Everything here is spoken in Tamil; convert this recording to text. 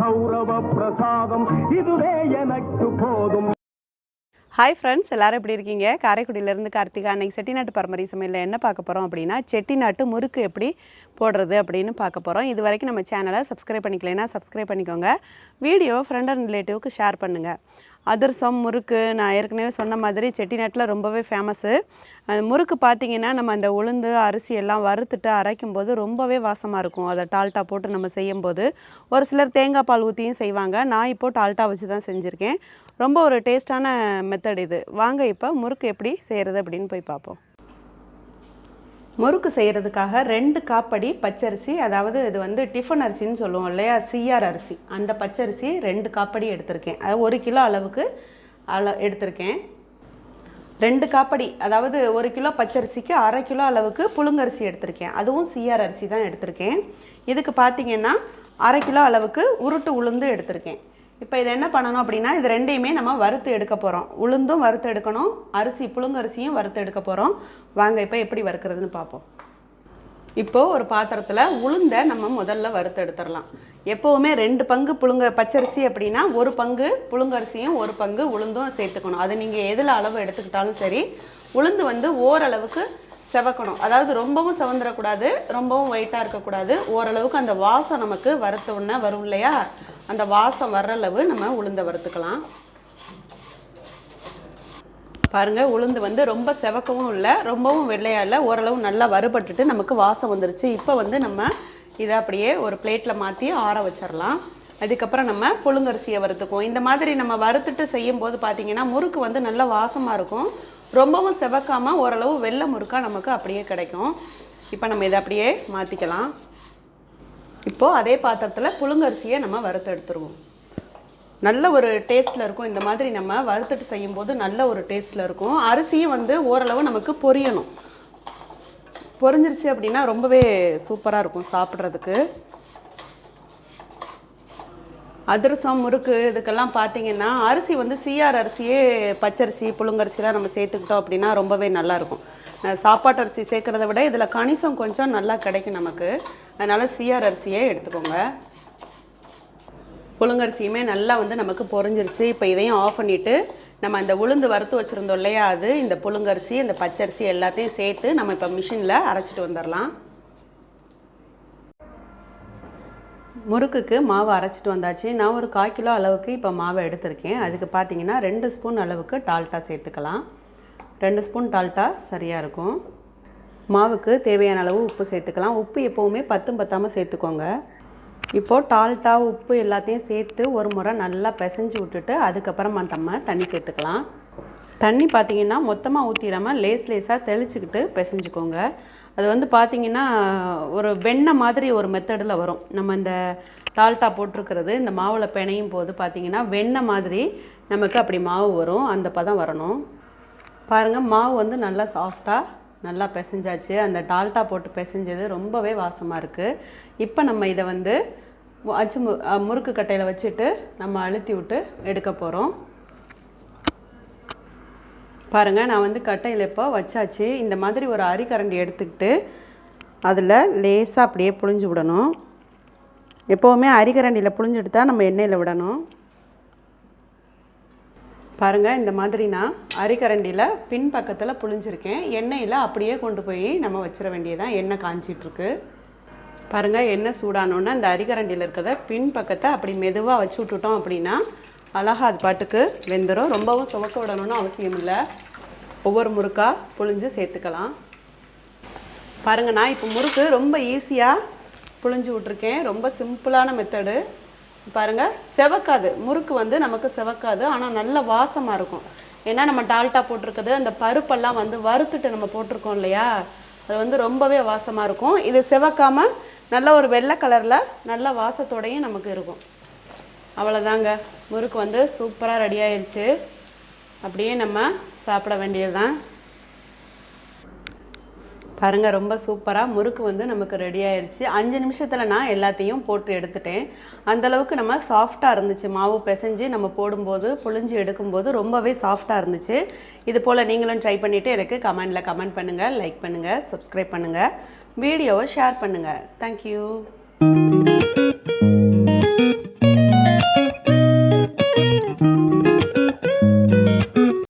கௌரவ பிரசாதம் இதுவே எனக்கு போதும். ஹாய் ஃப்ரெண்ட்ஸ், எல்லோரும் எப்படி இருக்கீங்க? காரைக்குடியிலேருந்து கார்த்திகா. அன்றைக்கி செட்டிநாட்டு பரம்பரை சமையலில் என்ன பார்க்க போகிறோம் அப்படின்னா, செட்டிநாட்டு முறுக்கு எப்படி போடுறது அப்படின்னு பார்க்க போகிறோம். இது வரைக்கும் நம்ம சேனலை சப்ஸ்கிரைப் பண்ணிக்கலைன்னா சப்ஸ்கிரைப் பண்ணிக்கோங்க. வீடியோ ஃப்ரெண்ட் அண்ட் ரிலேட்டிவ்க்கு ஷேர் பண்ணுங்கள். அதிரசம், முறுக்கு நான் ஏற்கனவே சொன்ன மாதிரி செட்டிநாட்டில் ரொம்பவே ஃபேமஸ்ஸு. முறுக்கு பார்த்திங்கன்னா நம்ம அந்த உளுந்து அரிசி எல்லாம் வறுத்துட்டு அரைக்கும்போது ரொம்பவே வாசமாக இருக்கும். அதை டால்ட்டா போட்டு நம்ம செய்யும்போது ஒரு சிலர் தேங்காய் பால் ஊற்றியும் செய்வாங்க. நான் இப்போது டால்ட்டா வச்சு தான் செஞ்சுருக்கேன். ரொம்ப ஒரு டேஸ்டான மெத்தட் இது. வாங்க இப்போ முறுக்கு எப்படி செய்கிறது அப்படின்னு போய் பார்ப்போம். முறுக்கு செய்கிறதுக்காக 2 காப்படி பச்சரிசி, அதாவது இது வந்து டிஃபன் அரிசின்னு சொல்லுவோம் இல்லையா, சிஆர் அரிசி, அந்த பச்சரிசி 2 காப்படி எடுத்திருக்கேன். அது 1 கிலோ அளவுக்கு எடுத்திருக்கேன். 2 காப்படி, அதாவது 1 கிலோ பச்சரிசிக்கு 1/2 கிலோ அளவுக்கு புழுங்கரிசி எடுத்திருக்கேன். அதுவும் சிஆர் அரிசி தான் எடுத்திருக்கேன். இதுக்கு பார்த்திங்கன்னா 1/2 கிலோ அளவுக்கு உருட்டு உளுந்து எடுத்திருக்கேன். இப்போ இதை என்ன பண்ணணும் அப்படின்னா, இது ரெண்டையுமே நம்ம வறுத்து எடுக்க போகிறோம். உளுந்தும் வறுத்து எடுக்கணும், அரிசி புழுங்கரிசியும் வறுத்து எடுக்க போகிறோம். வாங்க இப்போ எப்படி வறுக்கிறதுன்னு பார்ப்போம். இப்போது ஒரு பாத்திரத்தில் உளுந்தை நம்ம முதல்ல வறுத்து எடுத்துடலாம். எப்போவுமே 2 பங்கு பச்சரிசி அப்படின்னா 1 பங்கு புழுங்கரிசியும் 1 பங்கு உளுந்தும் சேர்த்துக்கணும். அது நீங்கள் எதில் அளவு எடுத்துக்கிட்டாலும் சரி. உளுந்து வந்து ஓரளவுக்கு செவக்கணும், அதாவது ரொம்பவும் செவந்துடக்கூடாது, ரொம்பவும் ஒயிட்டாக இருக்கக்கூடாது. ஓரளவுக்கு அந்த வாசம் நமக்கு வறுத்த உடனே வரும் இல்லையா, அந்த வாசம் வர்ற அளவு நம்ம உளுந்தை வறுத்துக்கலாம். பாருங்கள், உளுந்து வந்து ரொம்ப செவக்கவும் இல்லை, ரொம்பவும் வெள்ளையாக இல்லை, ஓரளவு நல்லா வறுபட்டுட்டு நமக்கு வாசம் வந்துருச்சு. இப்போ வந்து நம்ம இதை அப்படியே ஒரு பிளேட்டில் மாற்றி ஆற வச்சிடலாம். அதுக்கப்புறம் நம்ம புழுங்கரிசியை வறுத்துக்குவோம். இந்த மாதிரி நம்ம வறுத்துட்டு செய்யும்போது பார்த்திங்கன்னா முறுக்கு வந்து நல்ல வாசமாக இருக்கும். ரொம்பவும் செவக்காமல் ஓரளவு வெள்ளை முறுக்காக நமக்கு அப்படியே கிடைக்கும். இப்போ நம்ம இதை அப்படியே மாற்றிக்கலாம். இப்போது அதே பாத்திரத்தில் புழுங்கரிசியை நம்ம வறுத்து எடுத்துருவோம். நல்ல ஒரு டேஸ்ட்டில் இருக்கும். இந்த மாதிரி நம்ம வறுத்துட்டு செய்யும்போது நல்ல ஒரு டேஸ்ட்டில் இருக்கும். அரிசியும் வந்து ஓரளவு நமக்கு பொரியணும். பொரிஞ்சிருச்சு அப்படின்னா ரொம்பவே சூப்பராக இருக்கும் சாப்பிட்றதுக்கு. அதிரசம், முறுக்கு இதுக்கெல்லாம் பார்த்திங்கன்னா அரிசி வந்து சிஆர் அரிசியே பச்சரிசி புழுங்கரிசிலாம் நம்ம சேர்த்துக்கிட்டோம் அப்படின்னா ரொம்பவே நல்லாயிருக்கும். சாப்பாட்டு அரிசி சேர்க்குறத விட இதில் கணிசம் கொஞ்சம் நல்லா கிடைக்கும் நமக்கு. அதனால் சிஆர் அரிசியே எடுத்துக்கோங்க. புழுங்கரிசியுமே நல்லா வந்து நமக்கு பொரிஞ்சிருச்சு. இப்போ இதையும் ஆஃப் பண்ணிவிட்டு நம்ம அந்த உளுந்து வறுத்து வச்சுருந்தோம் இல்லையா, அது இந்த புழுங்கரிசி இந்த பச்சரிசி எல்லாத்தையும் சேர்த்து நம்ம இப்போ மிஷினில் அரைச்சிட்டு வந்துடலாம். முறுக்குக்கு மாவு அரைச்சிட்டு வந்தாச்சு. நான் ஒரு 1/4 கிலோ அளவுக்கு இப்போ மாவை எடுத்திருக்கேன். அதுக்கு பார்த்திங்கன்னா 2 ஸ்பூன் அளவுக்கு டால்ட்டா சேர்த்துக்கலாம். 2 ஸ்பூன் டால்ட்டா சரியாக இருக்கும். மாவுக்கு தேவையான அளவு உப்பு சேர்த்துக்கலாம். உப்பு எப்போவுமே 10 பத்தாமல் சேர்த்துக்கோங்க. இப்போது டால்ட்டா உப்பு எல்லாத்தையும் சேர்த்து ஒரு முறை நல்லா பிசைஞ்சு விட்டுட்டு அதுக்கப்புறம் நம்ம தண்ணி சேர்த்துக்கலாம். தண்ணி பார்த்திங்கன்னா மொத்தமாக ஊற்றிடாமல் லேஸாக தெளிச்சுக்கிட்டு பிசைஞ்சுக்கோங்க. அது வந்து பார்த்திங்கன்னா ஒரு வெண்ணெய் மாதிரி ஒரு மெத்தடில் வரும். நம்ம இந்த டால்ட்டா போட்டிருக்கிறது இந்த மாவில் பிணையும் போது பார்த்திங்கன்னா வெண்ணெய் மாதிரி நமக்கு அப்படி மாவு வரும். அந்த பதம் வரணும். பாருங்கள், மாவு வந்து நல்லா சாஃப்டாக நல்லா பிசைஞ்சாச்சு. அந்த டால்ட்டா போட்டு பிசைஞ்சது ரொம்பவே வாசமாக இருக்குது. இப்போ நம்ம இதை வந்து முறுக்கு கட்டையில் வச்சுட்டு நம்ம அழுத்தி விட்டு எடுக்க போகிறோம். பாருங்கள், நான் வந்து கட்டையில் இப்போ வச்சாச்சு. இந்த மாதிரி ஒரு அரிக்கரண்டி எடுத்துக்கிட்டு அதில் லேசாக அப்படியே புழிஞ்சு விடணும். எப்போவுமே அரிக்கரண்டியில் புழிஞ்சு எடுத்தால் நம்ம எண்ணெயில் விடணும். பாருங்கள், இந்த மாதிரி நான் அரிக்கரண்டியில் பின் பக்கத்தில் புழிஞ்சிருக்கேன். எண்ணெயில் அப்படியே கொண்டு போய் நம்ம வச்சிட வேண்டியதான். எண்ணெய் காஞ்சிட்ருக்கு. பாருங்கள், எண்ணெய் சூடானோன்னா இந்த அரிக்கரண்டியில் இருக்கிறத பின் பக்கத்தை அப்படி மெதுவாக வச்சு விட்டுட்டோம் அப்படின்னா அழகாக அது பாட்டுக்கு வெந்துடும். ரொம்பவும் சுவக்க விடணும்னு அவசியம் இல்லை. ஒவ்வொரு முறுக்காக புழிஞ்சு சேர்த்துக்கலாம். பாருங்கள், நான் இப்போ முறுக்கு ரொம்ப ஈஸியாக புழிஞ்சு விட்ருக்கேன். ரொம்ப சிம்பிளான மெத்தடு. பாருங்கள், செவக்காது முறுக்கு வந்து நமக்கு செவக்காது, ஆனால் நல்ல வாசமாக இருக்கும். ஏன்னா நம்ம டால்ட்டா போட்டிருக்குது, அந்த பருப்பெல்லாம் வந்து வறுத்துட்டு நம்ம போட்டிருக்கோம் இல்லையா, அது வந்து ரொம்பவே வாசமாக இருக்கும். இது செவக்காமல் நல்ல ஒரு வெள்ளை கலரில் நல்ல வாசத்தோடையும் நமக்கு இருக்கும். அவ்வளோதாங்க, முறுக்கு வந்து சூப்பராக ரெடி ஆயிடுச்சு. அப்படியே நம்ம சாப்பிட வேண்டியது தான். பாருங்கள், ரொம்ப சூப்பராக முறுக்கு வந்து நமக்கு ரெடி ஆயிடுச்சு. 5 நிமிஷத்தில் நான் எல்லாத்தையும் போட்டு எடுத்துட்டேன். அந்தளவுக்கு நம்ம சாஃப்டாக இருந்துச்சு. மாவு பிசைஞ்சு நம்ம போடும்போது புழிஞ்சு எடுக்கும்போது ரொம்பவே சாஃப்டாக இருந்துச்சு. இது போல் நீங்களும் ட்ரை பண்ணிவிட்டு எனக்கு கமெண்டில் கமெண்ட் பண்ணுங்கள், லைக் பண்ணுங்கள், சப்ஸ்கிரைப் பண்ணுங்கள், வீடியோவை ஷேர் பண்ணுங்கள். தேங்க்யூ.